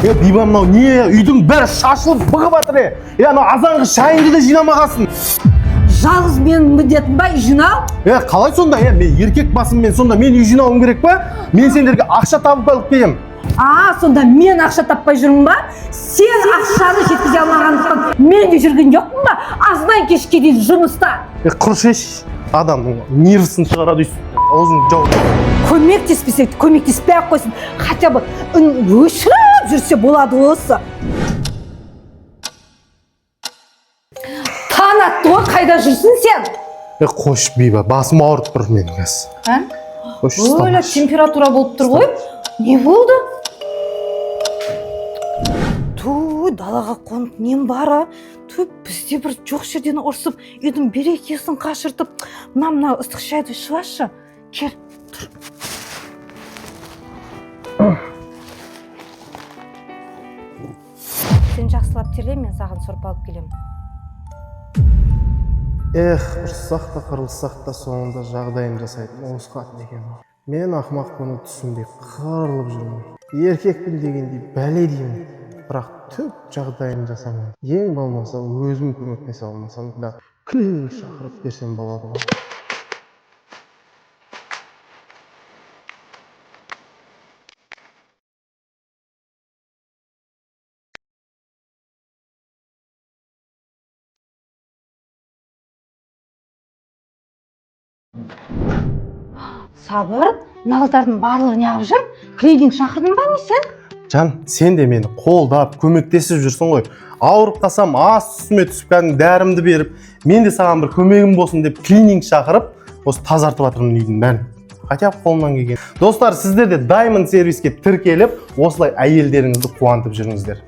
Биба, мынау не? Үйдің бәрі шашылып бұғып жатыр. Анау азанғы шайыңды да жинамағансың. Жалғыз менің міндетім ба үй жинау? Қалай сонда? Мен еркек басыммен сонда мен үй жинауым керек па? Мен сендерге ақша табып алып келем. Сонда мен ақша таппай жүрмін ба? Сен ақшаны жеткізе алмағандықтан мен де жүрген жоқпын ба? Аздан кешке дейін жұмыста. Құршеш, адамның нервісін шығарады үйсін. Аузын жауып. Көмектеспесе, көмектеспей ақ қойсын. Хотя бы үн өшіріп жүрсе болады осы. Таң атты ғой, қайда жүрсің сен? Қош Биба, басым ауырып тұр менің қазір. Өлі температура болып тұр ғой. Не болды? Далаға қонып нем бара? Бізде бір жоқ жерден ұрсып, үйдің берекесін қашыртып, мына ыстық шайды ішіп алшы. Кел, тұр. Сен жақсылап терле, мен саған сорпа алып келемін. Ұрсақ та қырылсақ та соңында жағдайын жасайтын осқат деген. Мен ақымақ бұны түсінбей қырылып жүрмін. Еркекпін дегендей бәле деймін. Бірақ түк жағдайын жасамын. Ең болмаса өзім көмектесе алмасам да клиник шақырып берсем болады ғой. Сабыр, налдардың барлығы не алып жүр? Клиник шақырдың ба не сен? Жан, сен де мені қолдап, көмектесіп жүрсің ғой. Ауырып қалсам, үстіме түсіп кәдімгі дәрімді беріп, мен де саған бір көмегім болсын деп клиник шақырып, осы тазартып жатырмын үйдің бәрін. Хотя қолымнан келген. Достар, сіздер де Diamond сервиске тіркеліп, осылай әйелдеріңізді қуантып жүріңіздер.